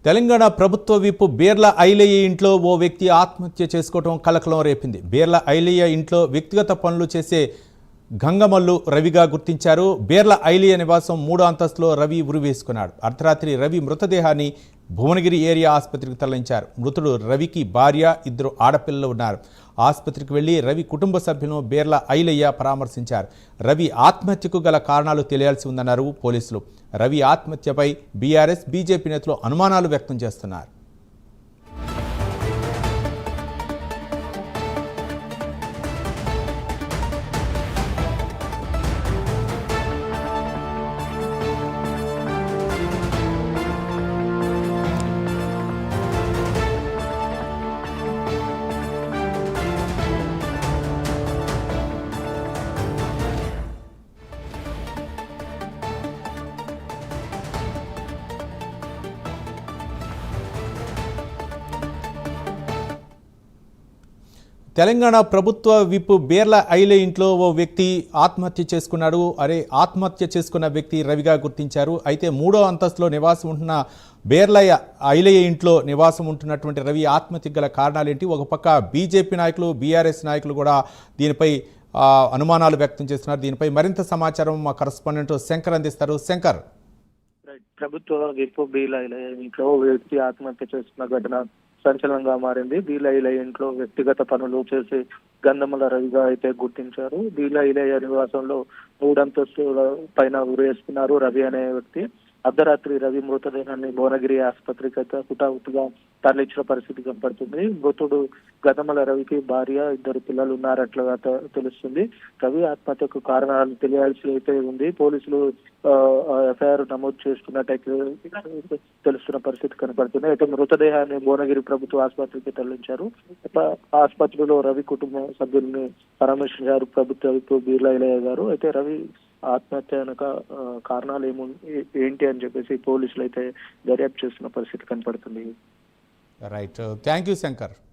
తెలంగాణ ప్రభుత్వ విప్ బీర్ల ఐలయ్య ఇంట్లో ఓ వ్యక్తి ఆత్మహత్య చేసుకోవడం కలకలం రేపింది. బీర్ల ఐలయ్య ఇంట్లో వ్యక్తిగత పనులు చేసే గంగమల్లు రవిగా గుర్తించారు. బీర్ల ఐలయ్య నివాసం 3వ అంతస్తులో రవి ఉరివేసుకున్నాడు. అర్ధరాత్రి రవి మృతదేహాన్ని భువనగిరి ఏరియా ఆసుపత్రికి తరలించారు. మృతుడు రవికి భార్య, 2 ఆడపిల్లలు ఉన్నారు. ఆసుపత్రికి వెళ్లి రవి కుటుంబ సభ్యులను బీర్ల ఐలయ్య పరామర్శించారు. రవి ఆత్మహత్యకు గల కారణాలు తెలియాల్సి ఉందన్నారు పోలీసులు. రవి ఆత్మహత్యపై బీఆర్ఎస్, బీజేపీ నేతలు అనుమానాలు వ్యక్తం చేస్తున్నారు. తెలంగాణ ప్రభుత్వ విప్ బీర్ల ఐలయ్య ఇంట్లో ఓ వ్యక్తి ఆత్మహత్య చేసుకున్నాడు. ఆత్మహత్య చేసుకున్న వ్యక్తి రవిగా గుర్తించారు. అయితే 3వ అంతస్తులో నివాసం ఉంటున్న బీర్ల ఐలయ్య ఇంట్లో నివాసం ఉంటున్నటువంటి రవి ఆత్మహత్యకు గల కారణాలేంటి? ఒక పక్క బీజేపీ నాయకులు, బీఆర్ఎస్ నాయకులు కూడా దీనిపై అనుమానాలు వ్యక్తం చేస్తున్నారు. దీనిపై మరింత సమాచారం మా కరెస్పాండెంట్ శంకర్ అందిస్తారు. శంకర్, ప్రభుత్వ విప్ బీర్ల ఐలయ్య ఇంట్లో వ్యక్తి ఆత్మహత్య చేసుకున్న ఘటన సంచలనంగా మారింది. బీర్ల ఐలయ్య ఇంట్లో వ్యక్తిగత పనులు చేసి గంధముల రవిగా అయితే గుర్తించారు. బీర్ల ఐలయ్య నివాసంలో 3 అంతస్తుల పైన ఉరేసుకున్నారు రవి అనే వ్యక్తి. అర్ధరాత్రి రవి మృతదేహాన్ని భువనగిరి ఆసుపత్రికి అయితే హుటాహుటిగా తరలించిన పరిస్థితి కనపడుతుంది. మృతుడు గతమల రవికి భార్య, 2 పిల్లలు ఉన్నారట్లుగా తెలుస్తుంది. రవి ఆత్మహత్యకు కారణాలు తెలియాల్సి అయితే ఉంది. పోలీసులు ఎఫ్ఐఆర్ నమోదు చేసుకున్నట్టయితే తెలుస్తున్న పరిస్థితి కనపడుతుంది. అయితే మృతదేహాన్ని భువనగిరి ప్రభుత్వ ఆసుపత్రికి తరలించారు. ఆసుపత్రిలో రవి కుటుంబ సభ్యుల్ని పరామర్శించారు ప్రభుత్వ విప్ బీర్ల ఐలయ్య గారు. అయితే రవి ఆత్మహత్య వెనక కారణాలు ఏంటి అని చెప్పేసి పోలీసులు అయితే దర్యాప్తు చేస్తున్న పరిస్థితి కనపడుతుంది. Right, thank you Shankar.